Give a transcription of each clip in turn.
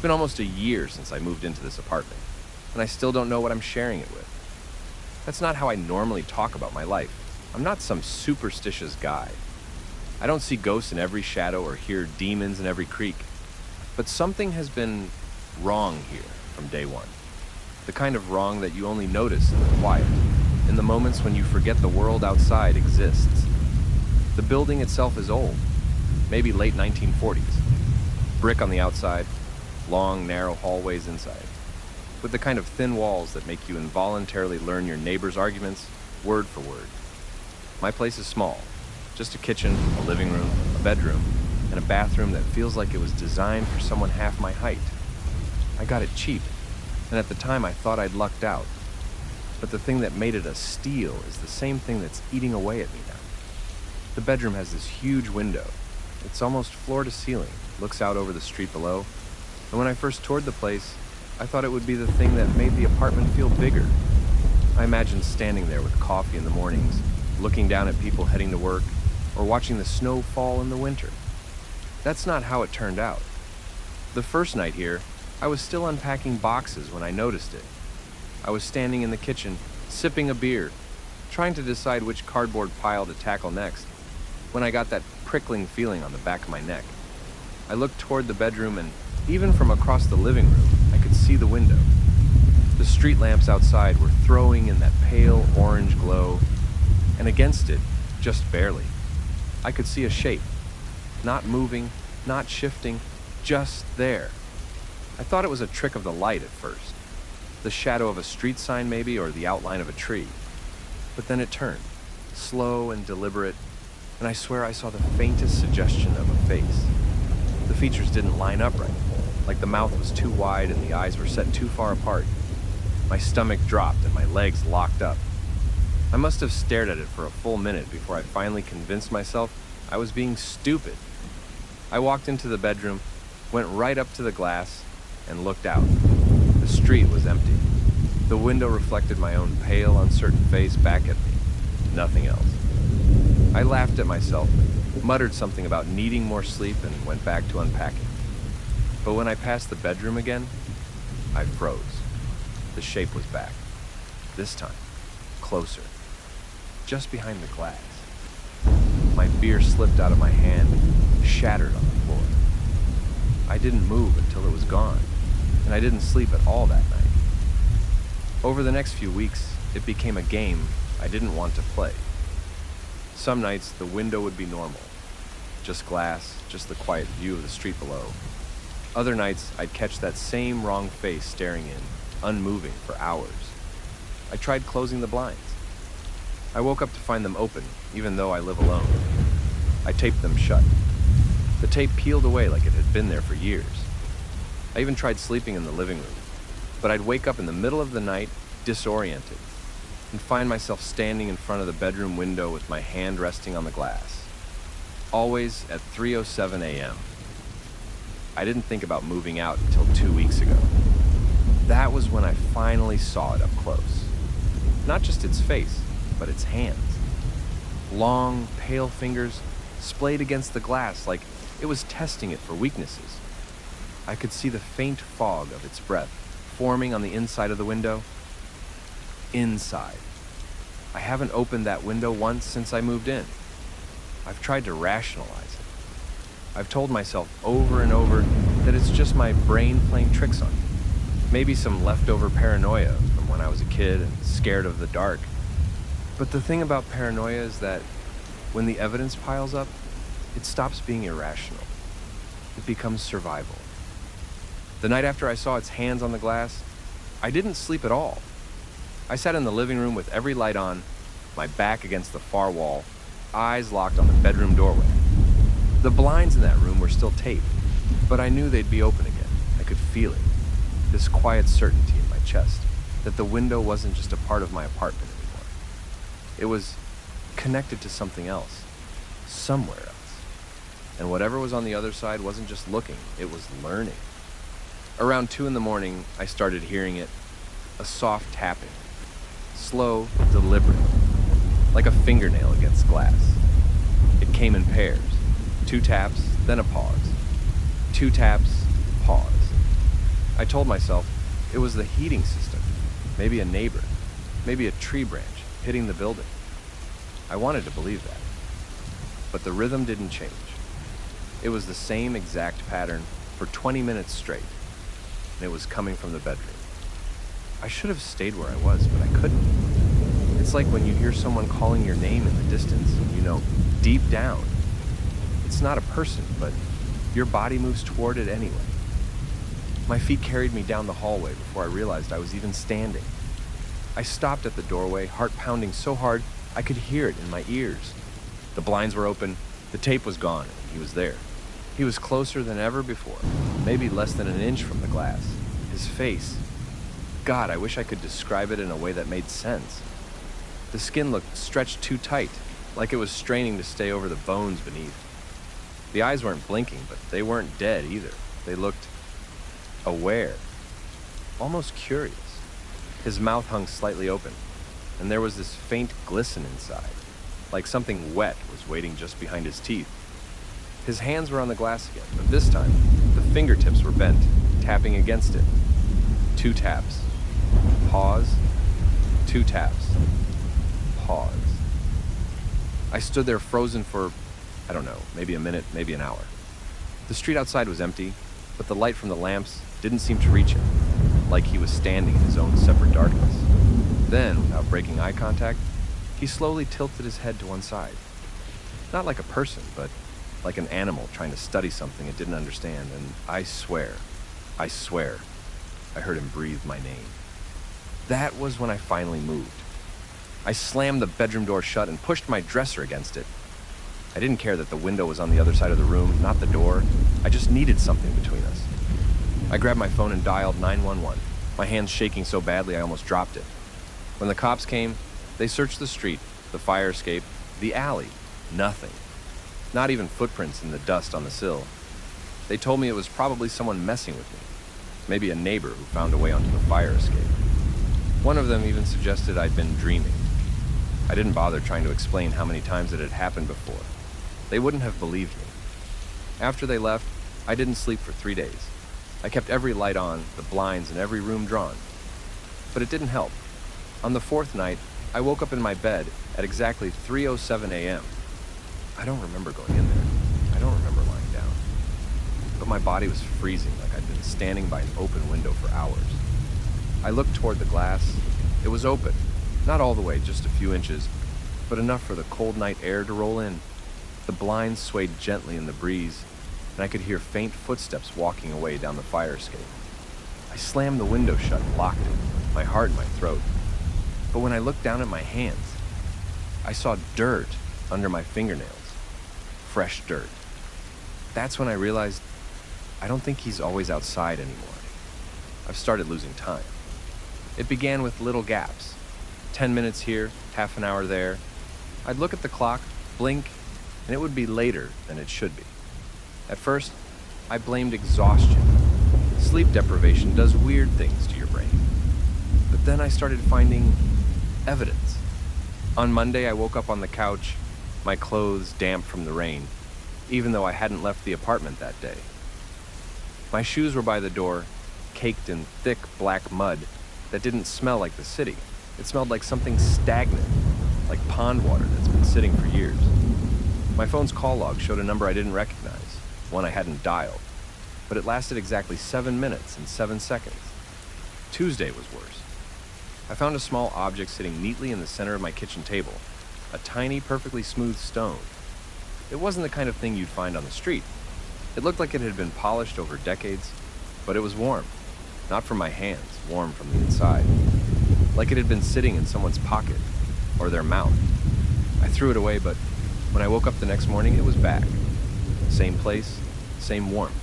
been almost a year since I moved into this apartment, and I still don't know what I'm sharing it with. That's not how I normally talk about my life. I'm not some superstitious guy. I don't see ghosts in every shadow or hear demons in every creak. But something has been wrong here from day one. The kind of wrong that you only notice in the quiet, in the moments when you forget the world outside exists. The building itself is old, maybe late 1940s. Brick on the outside, long, narrow hallways inside, with the kind of thin walls that make you involuntarily learn your neighbor's arguments word for word. My place is small, just a kitchen, a living room, a bedroom, and a bathroom that feels like it was designed for someone half my height. I got it cheap, and at the time I thought I'd lucked out. But the thing that made it a steal is the same thing that's eating away at me now. The bedroom has this huge window. It's almost floor to ceiling, looks out over the street below, and when I first toured the place, I thought it would be the thing that made the apartment feel bigger. I imagined standing there with coffee in the mornings, looking down at people heading to work, or watching the snow fall in the winter. That's not how it turned out. The first night here, I was still unpacking boxes when I noticed it. I was standing in the kitchen, sipping a beer, trying to decide which cardboard pile to tackle next, when I got that prickling feeling on the back of my neck. I looked toward the bedroom, and even from across the living room, I could see the window. The street lamps outside were throwing in that pale orange glow, and against it, just barely, I could see a shape, not moving, not shifting, just there. I thought it was a trick of the light at first, the shadow of a street sign maybe, or the outline of a tree. But then it turned, slow and deliberate, and I swear I saw the faintest suggestion of a face. The features didn't line up right, like the mouth was too wide and the eyes were set too far apart. My stomach dropped and my legs locked up. I must have stared at it for a full minute before I finally convinced myself I was being stupid. I walked into the bedroom, went right up to the glass, and looked out. The street was empty. The window reflected my own pale, uncertain face back at me. Nothing else. I laughed at myself, muttered something about needing more sleep, and went back to unpacking. But when I passed the bedroom again, I froze. The shape was back. This time, closer. Just behind the glass. My beer slipped out of my hand and shattered on the floor. I didn't move until it was gone, and I didn't sleep at all that night. Over the next few weeks, it became a game I didn't want to play. Some nights, the window would be normal. Just glass, just the quiet view of the street below. Other nights, I'd catch that same wrong face staring in, unmoving for hours. I tried closing the blinds. I woke up to find them open, even though I live alone. I taped them shut. The tape peeled away like it had been there for years. I even tried sleeping in the living room, but I'd wake up in the middle of the night, disoriented, and find myself standing in front of the bedroom window with my hand resting on the glass. Always at 3:07 a.m. I didn't think about moving out until 2 weeks ago. That was when I finally saw it up close. Not just its face, but its hands. Long, pale fingers splayed against the glass like it was testing it for weaknesses. I could see the faint fog of its breath forming on the inside of the window. Inside. I haven't opened that window once since I moved in. I've tried to rationalize it. I've told myself over and over that it's just my brain playing tricks on me. Maybe some leftover paranoia from when I was a kid and scared of the dark. But the thing about paranoia is that when the evidence piles up, it stops being irrational. It becomes survival. The night after I saw its hands on the glass, I didn't sleep at all. I sat in the living room with every light on, my back against the far wall, eyes locked on the bedroom doorway. The blinds in that room were still taped, but I knew they'd be open again. I could feel it, this quiet certainty in my chest, that the window wasn't just a part of my apartment anymore. It was connected to something else, somewhere else. And whatever was on the other side wasn't just looking, it was learning. Around 2 a.m, I started hearing it, a soft tapping, slow, deliberate, like a fingernail against glass. It came in pairs, 2 taps, then a pause. 2 taps, pause. I told myself it was the heating system, maybe a neighbor, maybe a tree branch hitting the building. I wanted to believe that. But the rhythm didn't change. It was the same exact pattern for 20 minutes straight, and it was coming from the bedroom. I should have stayed where I was, but I couldn't. It's like when you hear someone calling your name in the distance, and you know, deep down, it's not a person, but your body moves toward it anyway. My feet carried me down the hallway before I realized I was even standing. I stopped at the doorway, heart pounding so hard I could hear it in my ears. The blinds were open, the tape was gone, and he was there. He was closer than ever before, maybe less than an inch from the glass. His face. God, I wish I could describe it in a way that made sense. The skin looked stretched too tight, like it was straining to stay over the bones beneath. The eyes weren't blinking, but they weren't dead either. They looked aware, almost curious. His mouth hung slightly open, and there was this faint glisten inside, like something wet was waiting just behind his teeth. His hands were on the glass again, but this time, the fingertips were bent, tapping against it. 2 taps. Pause. 2 taps. Pause. I stood there frozen for, I don't know, maybe a minute, maybe an hour. The street outside was empty, but the light from the lamps didn't seem to reach him, like he was standing in his own separate darkness. Then, without breaking eye contact, he slowly tilted his head to one side. Not like a person, but like an animal trying to study something it didn't understand, and I swear, I heard him breathe my name. That was when I finally moved. I slammed the bedroom door shut and pushed my dresser against it. I didn't care that the window was on the other side of the room, not the door. I just needed something between us. I grabbed my phone and dialed 911, my hands shaking so badly I almost dropped it. When the cops came, they searched the street, the fire escape, the alley. Nothing. Not even footprints in the dust on the sill. They told me it was probably someone messing with me. Maybe a neighbor who found a way onto the fire escape. One of them even suggested I'd been dreaming. I didn't bother trying to explain how many times it had happened before. They wouldn't have believed me. After they left, I didn't sleep for 3 days. I kept every light on, the blinds in every room drawn. But it didn't help. On the 4th night, I woke up in my bed at exactly 3:07 a.m. I don't remember going in there. I don't remember lying down. But my body was freezing like I'd been standing by an open window for hours. I looked toward the glass. It was open. Not all the way, just a few inches, but enough for the cold night air to roll in. The blinds swayed gently in the breeze, and I could hear faint footsteps walking away down the fire escape. I slammed the window shut and locked it, my heart in my throat. But when I looked down at my hands, I saw dirt under my fingernails. Fresh dirt. That's when I realized I don't think he's always outside anymore. I've started losing time. It began with little gaps. 10 minutes here, half an hour there. I'd look at the clock, blink, and it would be later than it should be. At first, I blamed exhaustion. Sleep deprivation does weird things to your brain. But then I started finding evidence. On Monday, I woke up on the couch, my clothes damp from the rain, even though I hadn't left the apartment that day. My shoes were by the door, caked in thick black mud that didn't smell like the city. It smelled like something stagnant, like pond water that's been sitting for years. My phone's call log showed a number I didn't recognize, one I hadn't dialed, but it lasted exactly 7 minutes and 7 seconds. Tuesday was worse. I found a small object sitting neatly in the center of my kitchen table, a tiny, perfectly smooth stone. It wasn't the kind of thing you'd find on the street. It looked like it had been polished over decades, but it was warm. Not from my hands, warm from the inside. Like it had been sitting in someone's pocket, or their mouth. I threw it away, but when I woke up the next morning, it was back. Same place, same warmth.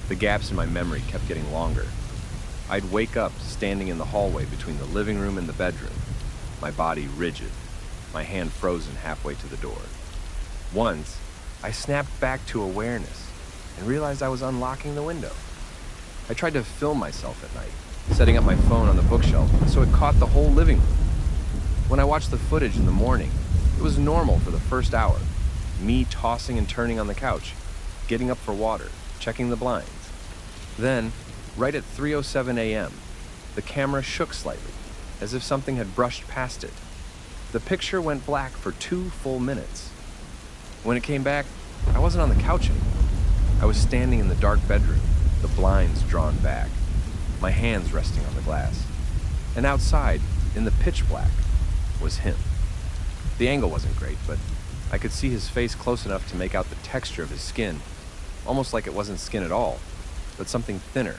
The gaps in my memory kept getting longer. I'd wake up standing in the hallway between the living room and the bedroom, my body rigid, my hand frozen halfway to the door. Once, I snapped back to awareness and realized I was unlocking the window. I tried to film myself at night, setting up my phone on the bookshelf so it caught the whole living room. When I watched the footage in the morning, it was normal for the first hour. Me tossing and turning on the couch, getting up for water, checking the blinds. Then, Right at 3:07 a.m., the camera shook slightly, as if something had brushed past it. The picture went black for 2 full minutes. When it came back, I wasn't on the couch anymore. I was standing in the dark bedroom, the blinds drawn back, my hands resting on the glass. And outside, in the pitch black, was him. The angle wasn't great, but I could see his face close enough to make out the texture of his skin, almost like it wasn't skin at all, but something thinner,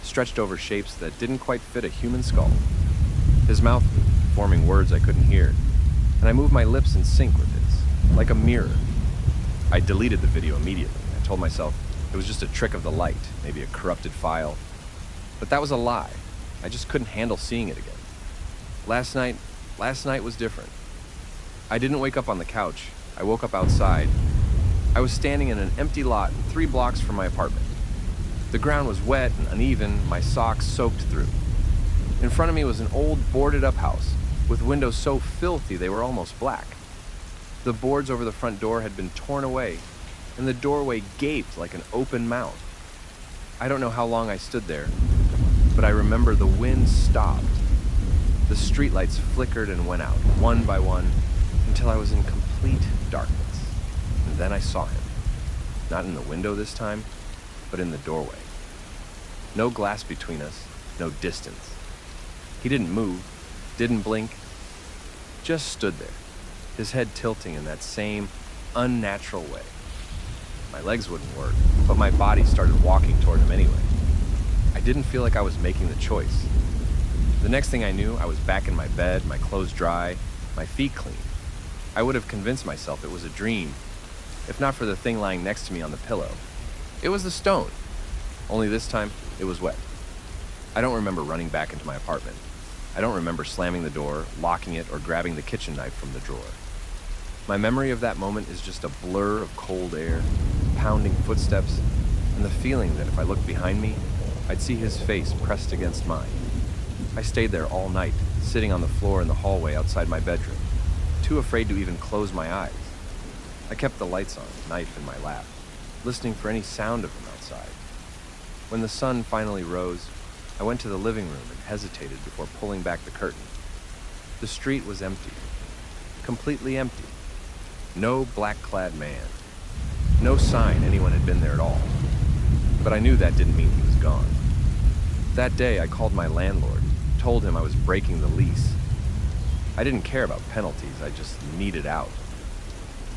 stretched over shapes that didn't quite fit a human skull. His mouth moved, forming words I couldn't hear, and I moved my lips in sync with his, like a mirror. I deleted the video immediately. I told myself it was just a trick of the light, maybe a corrupted file. But that was a lie. I just couldn't handle seeing it again. Last night was different. I didn't wake up on the couch. I woke up outside. I was standing in an empty lot 3 blocks from my apartment. The ground was wet and uneven, my socks soaked through. In front of me was an old boarded-up house with windows so filthy they were almost black. The boards over the front door had been torn away, and the doorway gaped like an open mouth. I don't know how long I stood there, but I remember the wind stopped. The streetlights flickered and went out, one by one, until I was in complete darkness. And then I saw him. Not in the window this time, but in the doorway. No glass between us, no distance. He didn't move, didn't blink, just stood there, his head tilting in that same unnatural way. My legs wouldn't work, but my body started walking toward him anyway. I didn't feel like I was making the choice. The next thing I knew, I was back in my bed, my clothes dry, my feet clean. I would have convinced myself it was a dream, if not for the thing lying next to me on the pillow. It was the stone, only this time it was wet. I don't remember running back into my apartment. I don't remember slamming the door, locking it, or grabbing the kitchen knife from the drawer. My memory of that moment is just a blur of cold air, pounding footsteps, and the feeling that if I looked behind me, I'd see his face pressed against mine. I stayed there all night, sitting on the floor in the hallway outside my bedroom, too afraid to even close my eyes. I kept the lights on, knife in my lap, listening for any sound of him outside. When the sun finally rose, I went to the living room and hesitated before pulling back the curtain. The street was empty, completely empty. No black-clad man. No sign anyone had been there at all. But I knew that didn't mean he was gone. That day, I called my landlord, told him I was breaking the lease. I didn't care about penalties, I just needed out.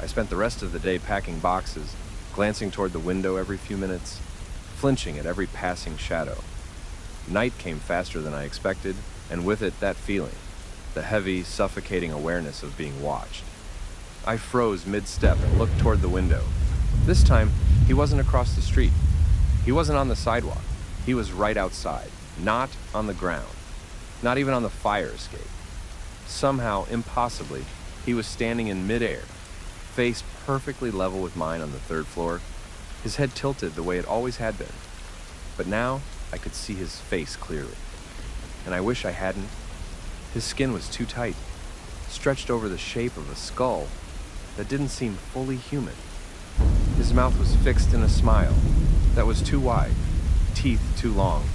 I spent the rest of the day packing boxes, glancing toward the window every few minutes, flinching at every passing shadow. Night came faster than I expected, and with it that feeling, the heavy, suffocating awareness of being watched. I froze mid-step and looked toward the window. This time, he wasn't across the street. He wasn't on the sidewalk. He was right outside, not on the ground, not even on the fire escape. Somehow, impossibly, he was standing in midair, face perfectly level with mine on the 3rd floor, his head tilted the way it always had been. But now, I could see his face clearly. And I wish I hadn't. His skin was too tight, stretched over the shape of a skull that didn't seem fully human. His mouth was fixed in a smile that was too wide, teeth too long,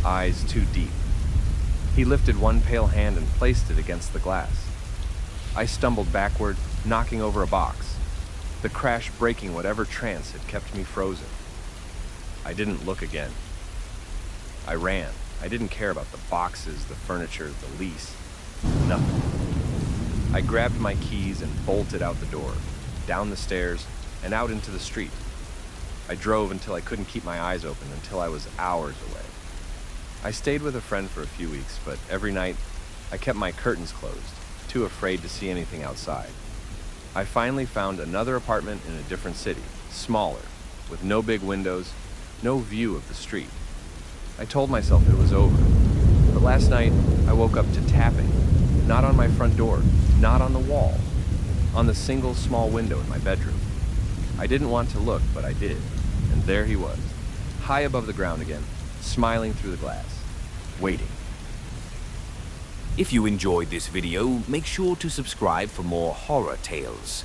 eyes too deep. He lifted one pale hand and placed it against the glass. I stumbled backward, knocking over a box, the crash breaking whatever trance had kept me frozen. I didn't look again. I ran. I didn't care about the boxes, the furniture, the lease. Nothing. I grabbed my keys and bolted out the door, down the stairs, and out into the street. I drove until I couldn't keep my eyes open, until I was hours away. I stayed with a friend for a few weeks, but every night I kept my curtains closed, too afraid to see anything outside. I finally found another apartment in a different city, smaller, with no big windows, no view of the street. I told myself it was over, but last night I woke up to tapping, not on my front door, not on the wall, on the single small window in my bedroom. I didn't want to look, but I did, and there he was, high above the ground again, smiling through the glass, waiting. If you enjoyed this video, make sure to subscribe for more horror tales.